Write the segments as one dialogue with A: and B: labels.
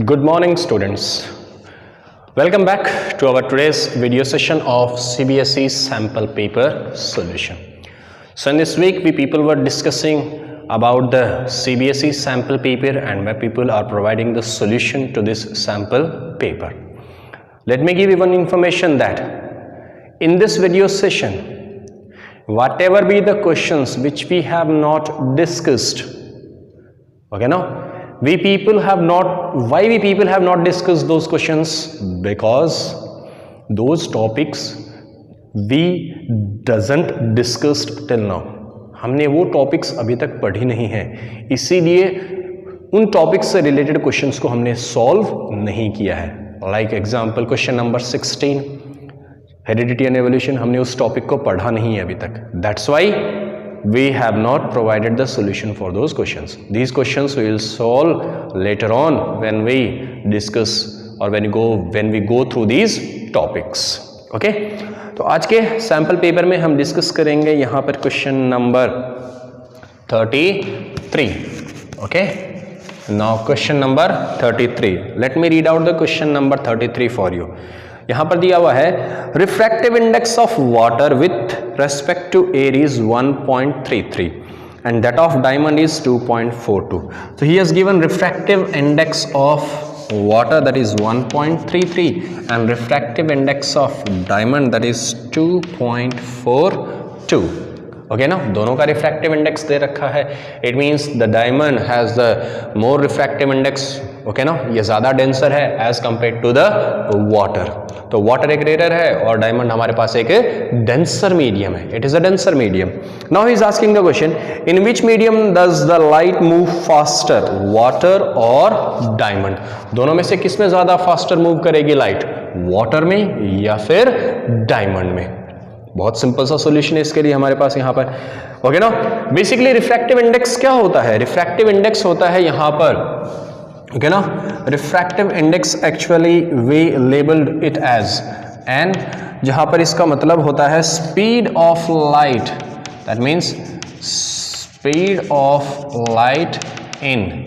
A: Good morning, students. Welcome back to our today's video session of CBSE sample paper solution. So in this week, we people were discussing about the CBSE sample paper and where people are providing the solution to this sample paper. Let me give you one information that in this video session, whatever be the questions which we have not discussed, okay, now why we people have not discussed those questions? Because those topics we doesn't discussed till now. हमने वो topics अभी तक पढ़ी नहीं है, इसीलिए उन topics से रिलेटेड क्वेश्चंस को हमने सॉल्व नहीं किया है. Like example question number 16 heredity and evolution, हमने उस टॉपिक को पढ़ा नहीं है अभी तक. That's why we have not provided the solution for those questions. These questions we will solve later on when we discuss or when we go through these topics. Okay, तो आज के सैम्पल पेपर में हम discuss करेंगे यहाँ पर question number 33. Okay, now question number 33. Let me read out the question number 33 for you. यहां पर दिया हुआ है refractive index of water with respect to air is 1.33 and that of diamond is 2.42. so he has given refractive index of water that is 1.33 and refractive index of diamond that is 2.42. Okay ना, दोनों का refractive index दे रखा है. It means the diamond has the more refractive index. Okay ना, ये ज्यादा denser है as compare to the water. तो वाटर एक रेयर है और डायमंड हमारे पास एक डेंसर मीडियम है. It is a denser medium. Now he is asking the question, in which medium does the light move faster, water और डायमंड? दोनों में से किस में ज्यादा फास्टर मूव करेगी लाइट, वाटर में या फिर डायमंड में? बहुत सिंपल सा सॉल्यूशन है इसके लिए हमारे पास यहाँ पर. ओके ना, बेसिकली रिफ्रैक्टिव इंडेक्स क्या होता है? रिफ्रैक्टिव इंडेक्स होता है यहाँ पर, ओके ना, refractive index actually we labelled it as n, जहां पर इसका मतलब होता है speed of light. That means speed of light in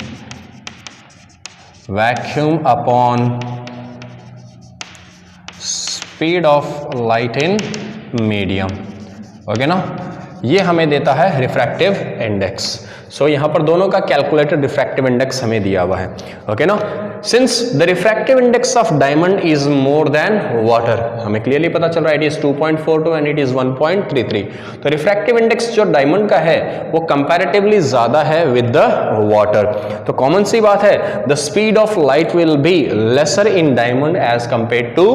A: vacuum upon speed of light in medium. Okay ना, ये हमें देता है रिफ्रैक्टिव इंडेक्स. सो यहां पर दोनों का कैलकुलेटेड रिफ्रैक्टिव इंडेक्स हमें दिया हुआ है. ओके ना, since the refractive index of diamond is more then water, हमें क्लियरली पता चल रहा है it is 2.42 and it is 1.33. तो रिफ्रैक्टिव इंडेक्स जो डायमंड का है वो कंपैरेटिवली ज्यादा है विद द वाटर. तो कॉमन सी बात है, the speed of light will be lesser in diamond as compare to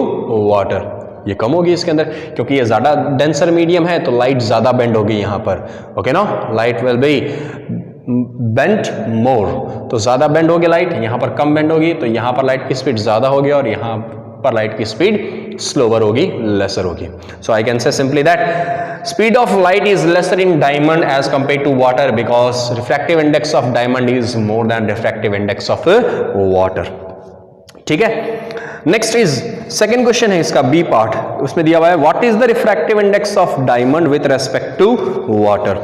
A: water. ये कम होगी इसके अंदर क्योंकि ये ज्यादा डेंसर मीडियम है, तो लाइट ज्यादा बेंड होगी यहां पर. ओके ना, लाइट विल बी बेंट मोर, तो ज्यादा बेंड होगी लाइट, यहां पर कम बेंड होगी, तो यहां पर लाइट की स्पीड ज्यादा होगी और यहां पर लाइट की स्पीड स्लोअर होगी, लेसर होगी. So I can say simply that speed of light is lesser in diamond as compare to water because refractive index of diamond is more than refractive index of water. ठीक है, next is second question है इसका B part. उसमें दिया हुआ है what is the refractive index of diamond with respect to water.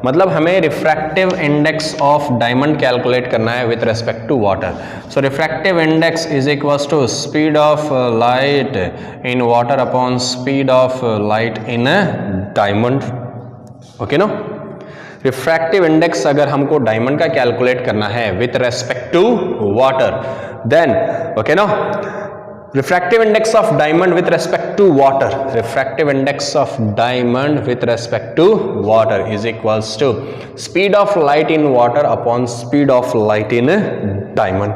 A: मतलब हमें refractive index of diamond calculate करना है with respect to water. So refractive index is equals to speed of light in water upon speed of light in diamond. Okay ना, refractive index अगर हमको diamond का calculate करना है with respect to water, then okay ना, refractive index of diamond with respect to water, refractive index of diamond with respect to water is equals to speed of light in water upon speed of light in diamond.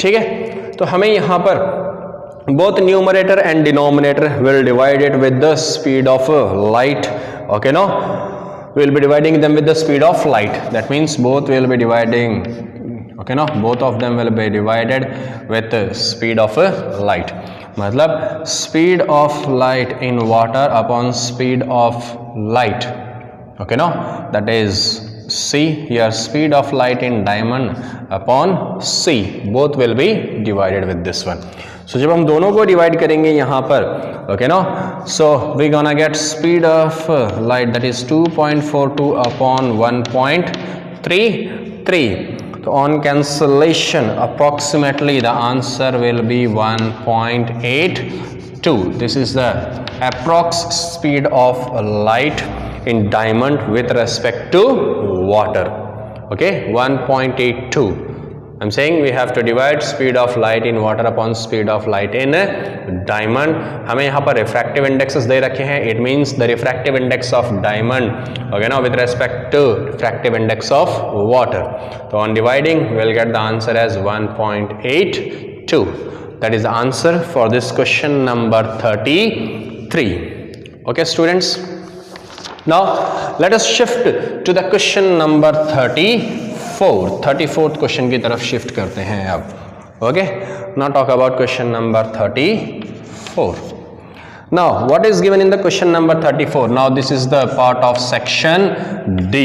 A: ठीक है, तो हमें यहाँ पर both numerator and denominator will divide it with the speed of light. Okay, no, we will be dividing them with the speed of light. That means both will be dividing, okay ना, both of them will be divided with speed of light. मतलब speed of light in water upon speed of light. Okay ना, that is C. Here speed of light in diamond upon C. Both will be divided with this one. So जब हम दोनों को divide करेंगे यहाँ पर, okay ना, so we gonna get speed of light that is 2.42 upon 1.33. तो on cancellation approximately the answer will be 1.82. This is the approx speed of light in diamond with respect to water. Okay, 1.82. I'm saying we have to divide speed of light in water upon speed of light in diamond. हमें यहाँ पर refractive indexes दे रखे हैं. It means the refractive index of diamond, okay, now with respect to refractive index of water. So on dividing, we'll get the answer as 1.82. That is the answer for this question number 33. Okay, students. Now let us shift to the question number 34. 34th question की तरफ shift करते हैं अब. Okay, now talk about question number 34. Now what is given in the question number 34? Now this is the part of section D.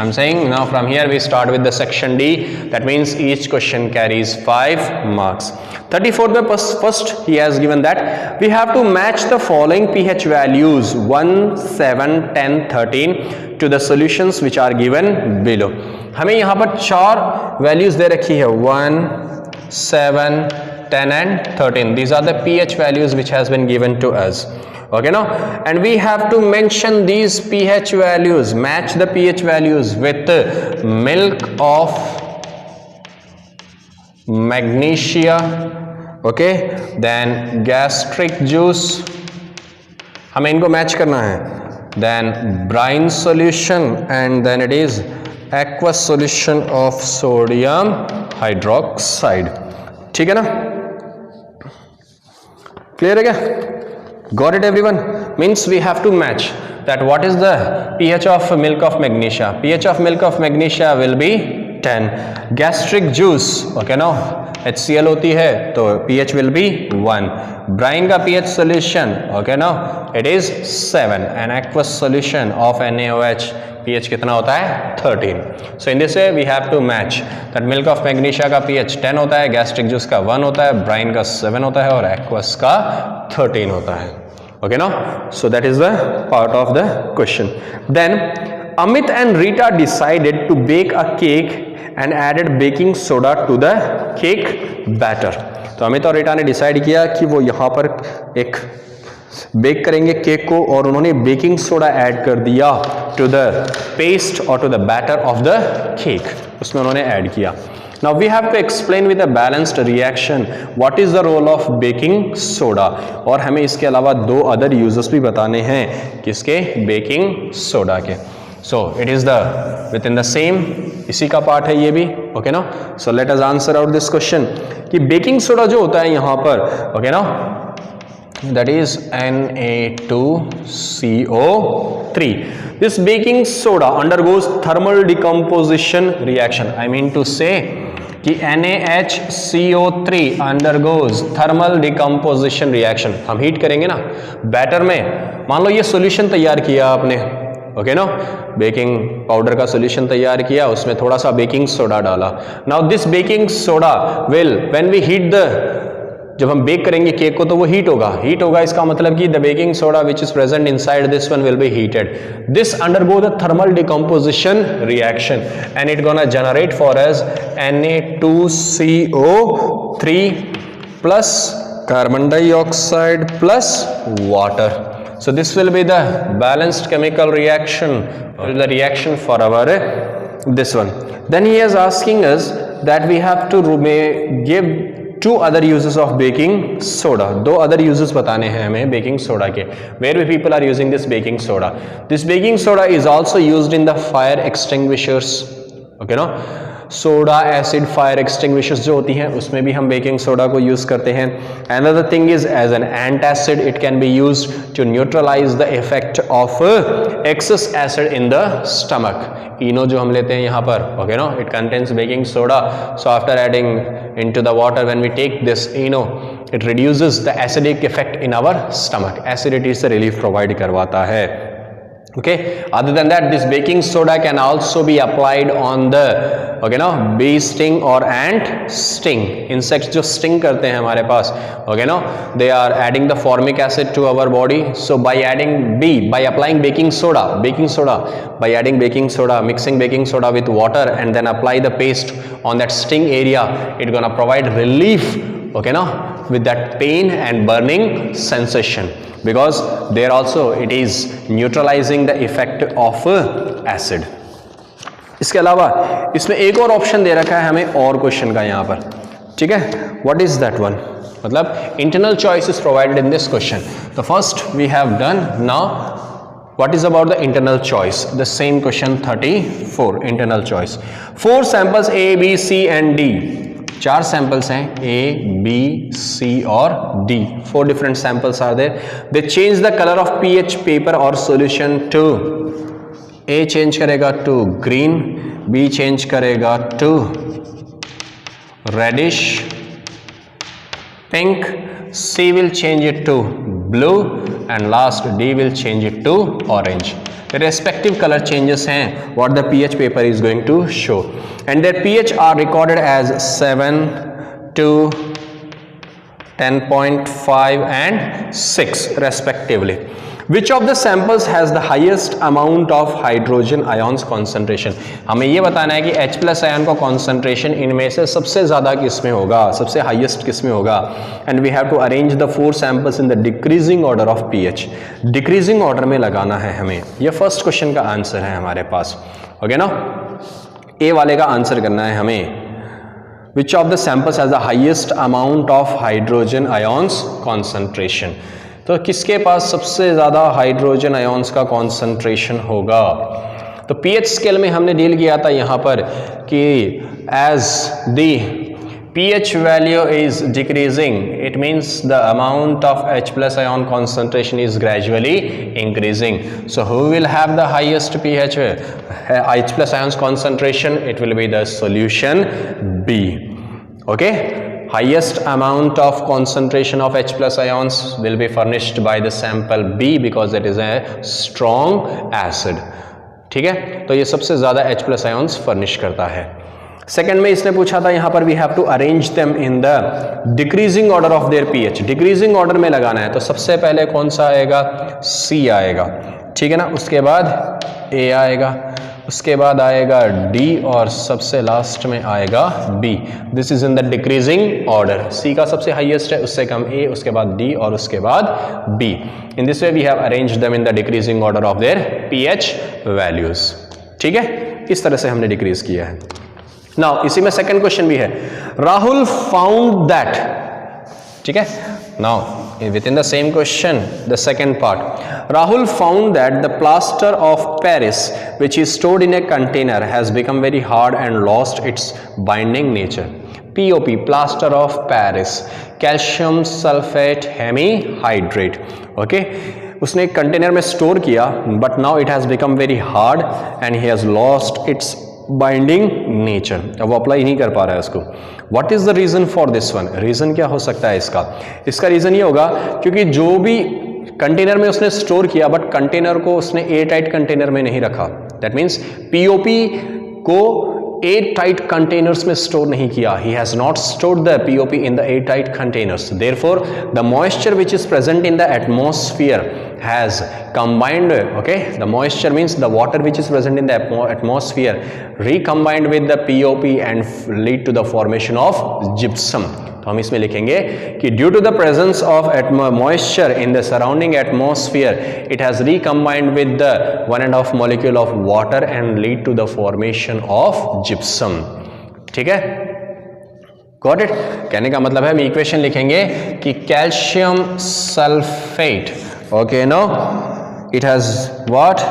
A: I'm saying now from here we start with the section D. That means each question carries 5 marks. 34th में first he has given that we have to match the following pH values 1, 7, 10, 13 to the solutions which are given below. हमें यहाँ पर 4 values दे रखी है 1, 7, 10 and 13. These are the pH values which has been given to us. Okay, now, and we have to mention these pH values, match the pH values with milk of magnesia, okay, then gastric juice, हमें इनको match करना है, then brine solution, and then it is aqueous solution of sodium hydroxide. ठीक है ना, clear है क्या? Got it everyone? Means we have to match that what is the pH of milk of magnesia. pH of milk of magnesia will be 10. Gastric juice, okay, now HCl होती है तो pH will be 1. Brine का pH solution, okay, now it is 7. And aqueous solution of NaOH pH कितना होता है 13. So in this way we have to match that milk of magnesia का pH 10 होता है, gastric juice का 1 होता है, brine का 7 होता है और aqueous का 13 होता है. Okay, now so that is the part of the question. Then Amit and Rita decided to bake a cake and added baking soda to the cake batter. तो अमित और रीटा ने डिसाइड किया कि वो यहाँ पर एक बेक करेंगे केक को और उन्होंने बेकिंग सोडा ऐड कर दिया टू द पेस्ट और to the batter of the cake, उसमें उन्होंने ऐड किया. Now we have to explain with a balanced reaction what is the role of baking soda, और हमें इसके अलावा 2 other uses भी बताने हैं किसके, बेकिंग सोडा के. So it is the within the same, इसी का पार्ट है ये भी. ओके ना, so let us answer out this question कि बेकिंग सोडा जो होता है यहाँ पर, ओके ना, that is Na2CO3. This baking soda undergoes thermal decomposition reaction. I mean to say कि NaHCO3 undergoes thermal decomposition reaction. हम हीट करेंगे ना बैटर में, मान लो ये सॉल्यूशन तैयार किया आपने, ओके नो, बेकिंग पाउडर का सॉल्यूशन तैयार किया, उसमें थोड़ा सा बेकिंग सोडा डाला. Now this baking soda will when we heat the, जब हम बेक करेंगे केक को तो वो हीट होगा, इसका मतलब कि the baking soda which is present inside this one will be heated. This undergo the thermal decomposition reaction and it gonna generate for us Na2CO3 plus carbon dioxide plus water. So this will be the balanced chemical reaction, the reaction for our this one. Then he is asking us that we have to give 2 other uses of baking soda. 2 other uses बताने हैं हमें baking soda के. Where we people are using this baking soda. This baking soda is also used in the fire extinguishers. Okay, no? Soda acid fire extinguishers जो होती हैं उसमें भी हम बेकिंग सोडा को यूज़ करते हैं. Another thing is as an antacid it can be used to neutralise the effect of excess acid in the stomach. Eno जो हम लेते हैं यहाँ पर, okay no, it contains baking soda. So after adding into the water when we take this Eno it reduces the acidic effect in our stomach. Acidity से relief provide करवाता है. Okay, other than that, this baking soda can also be applied on the bee sting or ant sting. Insects जो sting करते हैं हमारे पास, they are adding the formic acid to our body. So by applying baking soda, mixing baking soda with water and then apply the paste on that sting area, it gonna provide relief, with that pain and burning sensation. Because there also it is neutralizing the effect of acid. इसके अलावा इसमें एक और option दे रखा है हमें और question का यहाँ पर, ठीक है. What is that one? मतलब internal choice is provided in this question. The first we have done. Now what is about the internal choice? The same question 34, internal choice. 4 samples A, B, C and D. 4 samples हैं A, B, C और D. 4 different samples are there. They change the color of pH paper or solution to. A change करेगा to green, B change करेगा to reddish, pink, C will change it to blue and last D will change it to orange. The respective color changes हैं what the pH paper is going to show, and their pH are recorded as 7 to 10.5 and 6 respectively. Which of the samples has the highest amount of hydrogen ions concentration? हमें ये बताना है कि H+ ion का concentration इनमें से सबसे ज़्यादा किस में होगा, सबसे हाईएस्ट किस में होगा. And we have to arrange the 4 samples in the decreasing order of pH. Decreasing order में लगाना है हमें. ये फर्स्ट क्वेश्चन का आंसर है हमारे पास. ओके ना, ए वाले का आंसर करना है हमें. Which of the samples has the highest amount of hydrogen ions concentration? तो किसके पास सबसे ज़्यादा हाइड्रोजन आयन्स का कॉन्सेंट्रेशन होगा? तो पीएच स्केल में हमने डील किया था यहाँ पर कि as the pH value is decreasing, it means the amount of H+ ion concentration is gradually increasing. So who will have the highest pH H+ ions concentration? It will be the solution B. Okay, highest amount of concentration of H+ ions will be furnished by the sample B because it is a strong acid. ठीक है, तो ये सबसे ज़्यादा H+ ions furnish करता है. Second में इसने पूछा था यहाँ पर we have to arrange them in the decreasing order of their pH. Decreasing order में लगाना है तो सबसे पहले कौन सा आएगा? सी आएगा, ठीक है ना. उसके बाद ए आएगा, उसके बाद आएगा डी और सबसे लास्ट में आएगा B. This is in the decreasing order. C का सबसे हाईएस्ट है, उससे कम ए, उसके बाद डी और उसके बाद B. In this way we have arranged them in the decreasing order of their pH values. ठीक है, इस तरह से हमने डिक्रीज किया है. नाउ इसी में सेकंड क्वेश्चन भी है. राहुल फाउंड दैट, ठीक है. Now with in the same question the second part. Rahul found that the plaster of Paris which is stored in a container has become very hard and lost its binding nature. POP, plaster of Paris, calcium sulphate hemihydrate. Okay, उसने एक container में store किया but now it has become very hard and he has lost its binding nature. अब वो apply नहीं कर पा रहा है उसको. What is the reason for this one? Reason क्या हो सकता है इसका? इसका रीजन ये होगा क्योंकि जो भी कंटेनर में उसने स्टोर किया बट कंटेनर को उसने एयर टाइट कंटेनर में नहीं रखा. दैट मीन्स पीओपी को एयर टाइट कंटेनर्स में स्टोर नहीं किया. He has not stored the POP in the air tight containers. Therefore the moisture which is present in the atmosphere has combined. Okay, the moisture means the water which is present in the atmosphere recombined with the POP and lead to the formation of gypsum. तो हम इसमें लिखेंगे कि due to the presence of moisture in the surrounding atmosphere it has recombined with the 1.5 molecule of water and lead to the formation of gypsum. ठीक है, got it. कहने का मतलब है हम इक्वेशन लिखेंगे कि calcium sulphate, okay, no, it has what?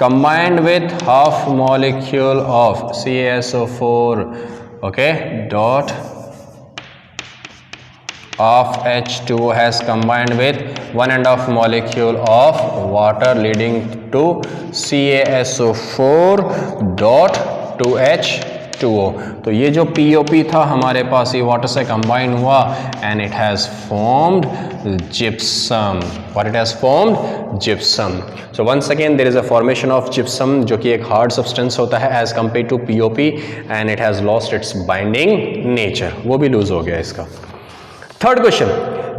A: Combined with half molecule of CaSO4, okay, dot of H2 has combined with 1.5 molecule of water leading to CaSO4 dot 2H H2O। तो ये जो POP था हमारे पास ये water से combine हुआ and it has formed gypsum. What it has formed? Gypsum. So once again there is a formation of gypsum जो कि एक हार्ड सब्सटेंस होता है as compare to POP and it has lost its binding nature, वो भी loose हो गया इसका। Third question,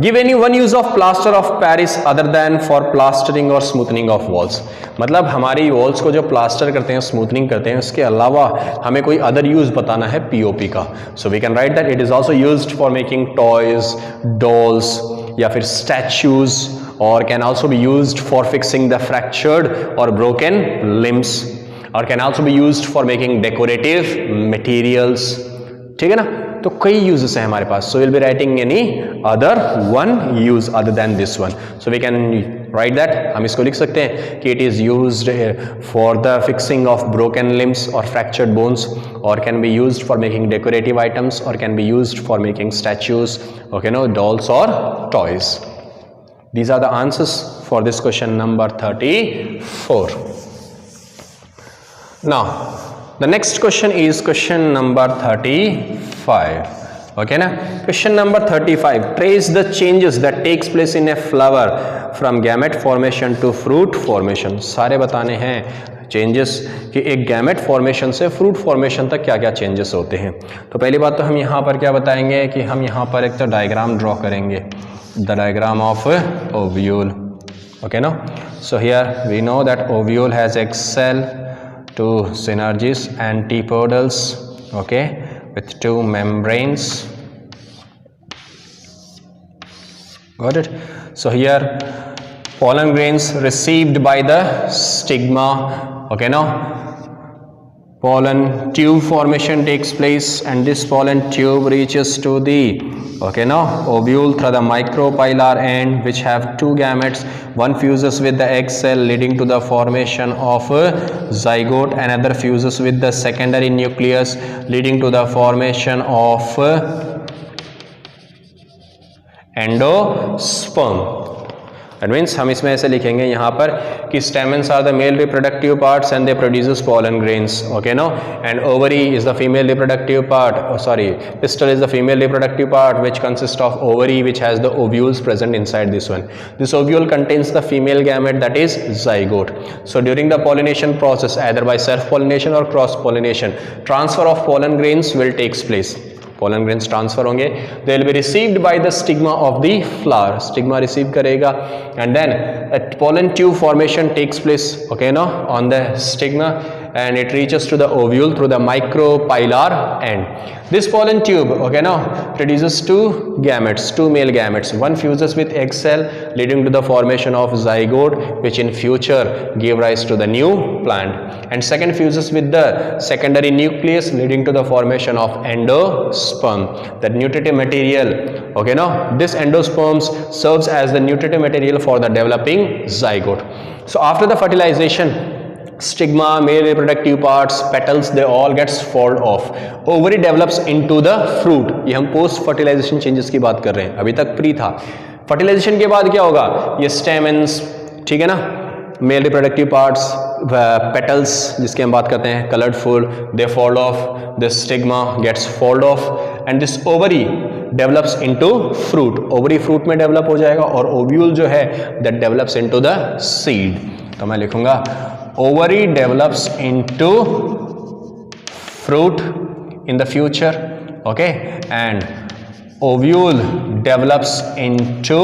A: give any one use of plaster of Paris other than for plastering और स्मूथनिंग ऑफ वॉल्स। मतलब हमारी वॉल्स को जो प्लास्टर करते हैं, स्मूथनिंग करते हैं, उसके अलावा हमें कोई अदर यूज बताना है POP का। So we can write that it is also used for making toys, dolls या फिर स्टैच्यूज, और can also be used for fixing the fractured और ब्रोकन लिम्स, और can also be used for making decorative materials. ठीक है ना, तो कई यूजेस है हमारे पास। So will be writing any other one use other than this one. So we can write that, हम इसको लिख सकते हैं कि it is used for the fixing of broken limbs और फ्रैक्चर्ड बोन्स, और can be used for making decorative items, और can be used for making statues, okay no, dolls और toys. These are the answers for this question number 34. Now, the next question is question number 35. Okay na? Question number 35. Trace the changes that takes place in a flower from gamete formation to fruit formation. सारे बताने हैं changes कि एक gamete formation से fruit formation तक क्या क्या changes होते हैं। तो पहली बात तो हम यहाँ पर क्या बताएंगे कि हम यहाँ पर एक तो डायग्राम ड्रॉ करेंगे, the diagram of ovule. Okay, no? So here we know that ovule has egg cell, 2 synergies, antipodals, okay, with 2 membranes. Got it? So here pollen grains received by the stigma, okay, no? Pollen tube formation takes place, and this pollen tube reaches to the, okay, now ovule through the micropylar end, which have 2 gametes. One fuses with the egg cell leading to the formation of a zygote, another fuses with the secondary nucleus leading to the formation of endosperm. That means हम इसमें ऐसे लिखेंगे यहाँ पर कि stamens are the male reproductive parts and they produces pollen grains, okay, no? And ovary is the female reproductive part, pistil is the female reproductive part, which consists of ovary, which has the ovules present inside this one. This ovule contains the female gamete, that is zygote. So during the pollination process, either by self pollination or cross pollination, transfer of pollen grains will takes place. pollen grains transfer होंगे, they will be received by the stigma of the flower, stigma receive करेगा, and then a pollen tube formation takes place, okay, no, on the stigma, and it reaches to the ovule through the micropylar end. This pollen tube, okay, now produces 2 gametes, 2 male gametes. One fuses with egg cell leading to the formation of zygote, which in future give rise to the new plant, and second fuses with the secondary nucleus leading to the formation of endosperm, that nutritive material, okay, now this endosperms serves as the nutritive material for the developing zygote. So after the fertilization, stigma, male reproductive parts, petals, they all gets fall off. Ovary develops into the fruit. ये हम post fertilisation changes की बात कर रहे हैं, अभी तक pre था। फर्टिलाइजेशन के बाद क्या होगा, ये स्टेमेंस, ठीक है ना, मेल रिप्रोडक्टिव पार्ट्स, पेटल्स जिसकी हम बात करते हैं, कलर्ड फूल, they fall off, this stigma gets falled off, and this ovary develops into fruit. Ovary fruit में डेवलप हो जाएगा, और ओव्यूल जो है that develops into the seed. तो मैं लिखूंगा ovary develops into fruit in the future, okay, and ovule develops into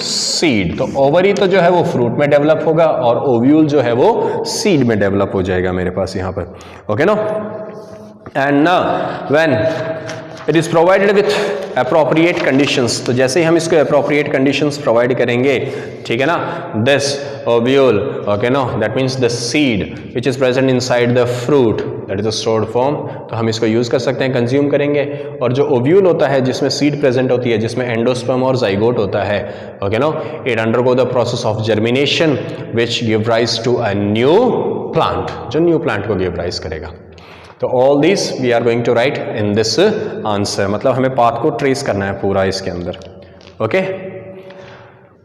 A: seed. तो ovary तो जो है वो fruit में डेवलप होगा, और ovule जो है वो seed में डेवलप हो जाएगा मेरे पास यहाँ पर, okay, no? And now when it is provided with appropriate conditions, तो जैसे ही हम इसको appropriate conditions provide करेंगे, ठीक है ना, this ovule, okay, no, that means the seed which is present inside the fruit, that is a stored form, तो हम इसको यूज कर सकते हैं, कंज्यूम करेंगे. और जो ovule होता है जिसमें सीड प्रेजेंट होती है, जिसमें एंडोस्पर्म और जाइगोट होता है, okay, no, it undergo the process of germination which give rise to a new plant, जो न्यू प्लांट को गिव राइज करेगा. तो all this we are going to write in this answer, मतलब हमें path को trace करना है पूरा इसके अंदर. Okay,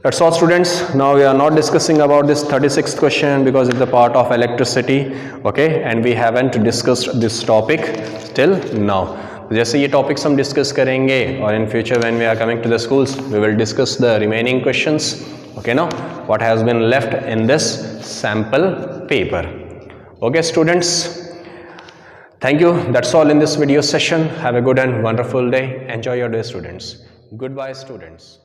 A: that's all students. Now we are not discussing about this 36th question because it's a part of electricity, okay, and we haven't discussed this topic till now. जैसे ये टॉपिक्स हम discuss करेंगे और in future when we are coming to the schools we will discuss the remaining questions, okay, now what has been left in this sample paper. Okay students, thank you. That's all in this video session. Have a good and wonderful day. Enjoy your day students. Goodbye students.